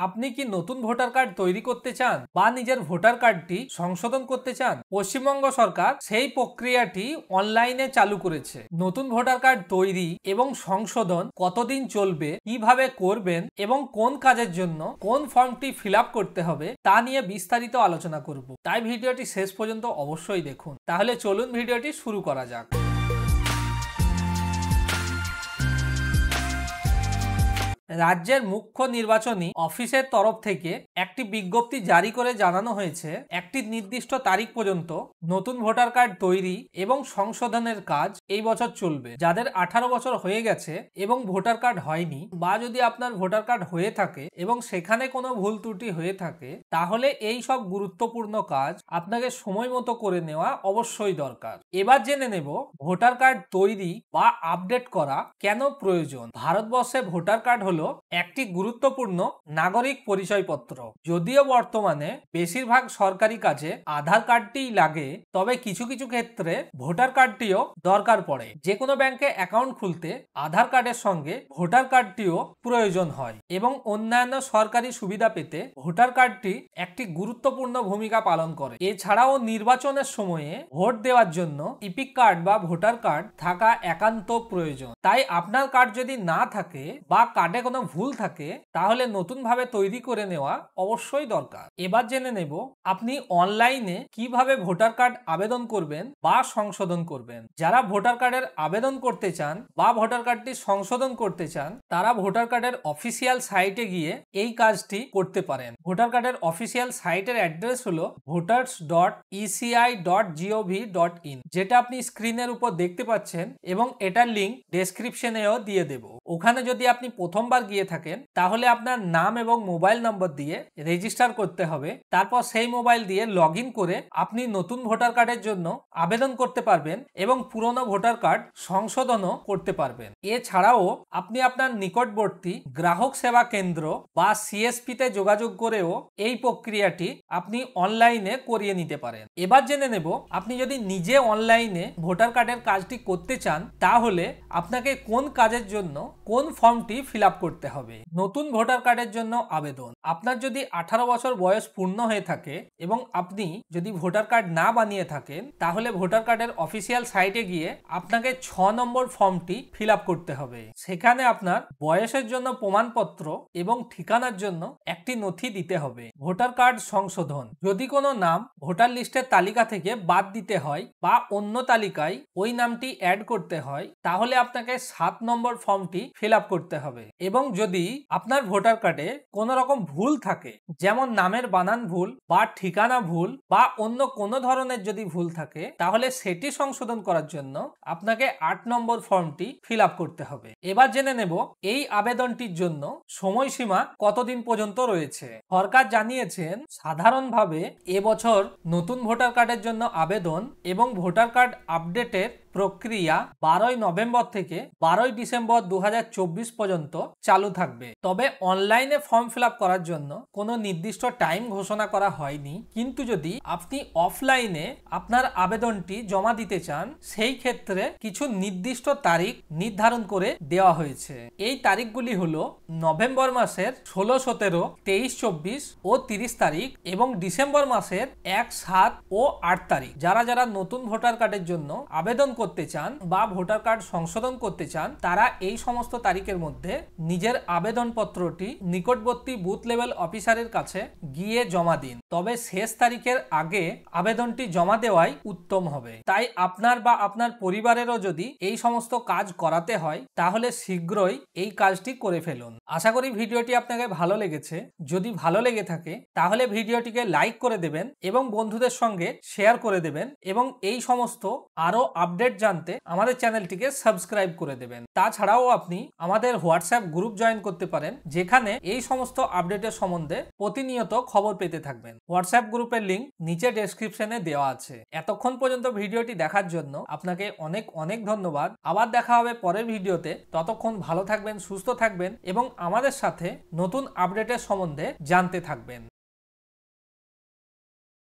আপনি কি নতুন ভোটার কার্ড তৈরি করতে চান বা নিজের ভোটার কার্ডটি সংশোধন করতে চান? পশ্চিমবঙ্গ সরকার সেই প্রক্রিয়াটি অনলাইনে চালু করেছে। নতুন ভোটার কার্ড তৈরি এবং সংশোধন কতদিন চলবে, কিভাবে করবেন এবং কোন কাজের জন্য কোন ফর্মটি ফিল আপ করতে হবে তা নিয়ে বিস্তারিত আলোচনা করব। তাই ভিডিওটি শেষ পর্যন্ত অবশ্যই দেখুন। তাহলে চলুন ভিডিওটি শুরু করা যাক। রাজ্যের মুখ্য নির্বাচনী অফিসের তরফ থেকে একটি বিজ্ঞপ্তি জারি করে জানানো হয়েছে, একটি নির্দিষ্ট তারিখ পর্যন্ত নতুন ভোটার কার্ড তৈরি এবং সংশোধনের কাজ এই বছর চলবে। যাদের 18 বছর হয়ে গেছে এবং ভোটার কার্ড হয়নি, বা যদি আপনার ভোটার কার্ড হয়ে থাকে এবং সেখানে কোনো ভুল ত্রুটি হয়ে থাকে, তাহলে এই সব গুরুত্বপূর্ণ কাজ আপনাকে সময় মতো করে নেওয়া অবশ্যই দরকার। এবার জেনে নেব ভোটার কার্ড তৈরি বা আপডেট করা কেন প্রয়োজন। ভারতবর্ষে ভোটার কার্ড হলো একটি গুরুত্বপূর্ণ নাগরিক পরিচয়পত্র। যদিও বর্তমানে বেশিরভাগ সরকারি কাজে আধার কার্ডটিই লাগে, তবে কিছু কিছু ক্ষেত্রে ভোটার কার্ডটিও দরকার পড়ে। যে কোনো ব্যাংকে অ্যাকাউন্ট খুলতে আধার কার্ডের সঙ্গে ভোটার কার্ডটিও প্রয়োজন হয় এবং অন্যান্য সরকারি সুবিধা পেতে ভোটার কার্ডটি একটি গুরুত্বপূর্ণ ভূমিকা পালন করে। এছাড়াও নির্বাচনের সময়ে ভোট দেওয়ার জন্য ইপিক কার্ড বা ভোটার কার্ড থাকা একান্ত প্রয়োজন। তাই আপনার কার্ড যদি না থাকে বা কার্ডে কোনো ভুল থাকে, তাহলে নতুন ভাবে তৈরি করে নেওয়া অবশ্যই দরকার। এবার জেনে নেব আপনি অনলাইনে কিভাবে ভোটার কার্ড আবেদন করবেন বা সংশোধন করবেন। যারা ভোটার কার্ডের আবেদন করতে চান বা ভোটার কার্ডটি সংশোধন করতে চান, তারা ভোটার কার্ডের অফিসিয়াল সাইটে গিয়ে এই কাজটি করতে পারেন। ভোটার কার্ডের অফিসিয়াল সাইটের অ্যাড্রেস হলো voters.eci.gov.in, যেটা আপনি স্ক্রিনের উপর দেখতে পাচ্ছেন এবং এটার লিঙ্ক ডেসক্রিপশনেও দিয়ে দেব। ওখানে যদি আপনি প্রথমবার গিয়ে থাকেন, তাহলে আপনার নাম এবং মোবাইল নম্বর দিয়ে রেজিস্টার করতে হবে। তারপর সেই মোবাইল দিয়ে লগ ইন করে আপনি নতুন ভোটার কার্ডের জন্য আবেদন করতে পারবেন এবং পুরনো ভোটার কার্ড সংশোধনও করতে পারবেন। এছাড়াও আপনি আপনার নিকটবর্তী গ্রাহক সেবা কেন্দ্র বা সিএসপি তে যোগাযোগ করেও এই প্রক্রিয়াটি আপনি অনলাইনে করিয়ে নিতে পারেন। এবার জেনে নেব আপনি যদি নিজে অনলাইনে ভোটার কার্ডের কাজটি করতে চান, তাহলে আপনাকে কোন কাজের জন্য কোন ফর্মটি ফিল আপ করতে হবে। নতুন ভোটার কার্ডের জন্য আবেদন। আপনার যদি 18 বছর বয়স পূর্ণ হয়ে থাকে এবং আপনি যদি ভোটার কার্ড না বানিয়ে থাকেন, তাহলে ভোটার কার্ডের অফিসিয়াল সাইটে গিয়ে আপনাকে 6 নম্বর ফর্মটি ফিল আপ করতে হবে। সেখানে আপনার বয়সের জন্য প্রমাণপত্র এবং ঠিকানার জন্য একটি নথি দিতে হবে। ভোটার কার্ড সংশোধন। যদি কোনো নাম ভোটার লিস্টের তালিকা থেকে বাদ দিতে হয় বা অন্য তালিকায় ওই নামটি অ্যাড করতে হয়, তাহলে আপনাকে 7 নম্বর ফর্মটি ফিল আপ করতে হবে। এবং যদি আপনার ভোটার কার্ডে কোনো রকম ভুল থাকে, যেমন নামের বানান ভুল বা ঠিকানা ভুল বা অন্য কোনো ধরনের যদি ভুল থাকে, তাহলে সেটি সংশোধন করার জন্য আপনাকে 8 নম্বর ফর্মটি ফিল আপ করতে হবে। এবার জেনে নেব এই আবেদনটির জন্য সময়সীমা কতদিন পর্যন্ত রয়েছে। সরকার জানিয়েছেন, সাধারণভাবে এবছর নতুন ভোটার কার্ডের জন্য আবেদন এবং ভোটার কার্ড আপডেটের প্রক্রিয়া 12 নভেম্বর থেকে 12 ডিসেম্বর 2024 পর্যন্ত চালু থাকবে। তবে অনলাইনে ফর্ম ফিল আপ করার জন্য কোনো নির্দিষ্ট টাইম ঘোষণা করা হয়নি, কিন্তু যদি আপনি অফলাইনে আপনার আবেদনটি জমা দিতে চান, সেই ক্ষেত্রে কিছু নির্দিষ্ট তারিখ নির্ধারণ করে দেওয়া হয়েছে। এই তারিখগুলি হলো নভেম্বর মাসের 16, 17, 23, 24 ও 30 তারিখ এবং ডিসেম্বর মাসের 1, 7 ও 8 তারিখ। যারা যারা নতুন ভোটার কার্ডের জন্য আবেদন করতে চান বা ভোটার কার্ড সংশোধন করতে চান, তারা এই সমস্ত তারিখের মধ্যে নিজের আবেদনপত্রটি নিকটবর্তী বুথ লেভেল অফিসারের কাছে গিয়ে জমা দিন। তবে শেষ তারিখের আগে আবেদনটি জমা দেওয়াই উত্তম হবে। তাই আপনার বা আপনার পরিবারেরও যদি এই সমস্ত কাজ করাতে হয়, তাহলে শীঘ্রই এই কাজটি করে ফেলুন। আশা করি ভিডিওটি আপনাকে ভালো লেগেছে। যদি ভালো লেগে থাকে, তাহলে ভিডিওটিকে লাইক করে দেবেন এবং বন্ধুদের সঙ্গে শেয়ার করে দেবেন এবং এই সমস্ত আরো আপডেট জানতে আমাদের চ্যানেলটিকে সাবস্ক্রাইব করে দেবেন। তাছাড়াও আপনি আমাদের হোয়াটসঅ্যাপ গ্রুপ জয়েন করতে পারেন, যেখানে এই সমস্ত আপডেটের সম্বন্ধে প্রতিনিয়ত খবর পেতে থাকবেন। হোয়াটসঅ্যাপ গ্রুপের লিঙ্ক নিচে ডেসক্রিপশনে দেওয়া আছে। এতক্ষণ পর্যন্ত ভিডিওটি দেখার জন্য আপনাকে অনেক অনেক ধন্যবাদ। আবার দেখা হবে পরের ভিডিওতে। ততক্ষণ ভালো থাকবেন, সুস্থ থাকবেন এবং আমাদের সাথে নতুন আপডেটের সম্বন্ধে জানতে থাকবেন।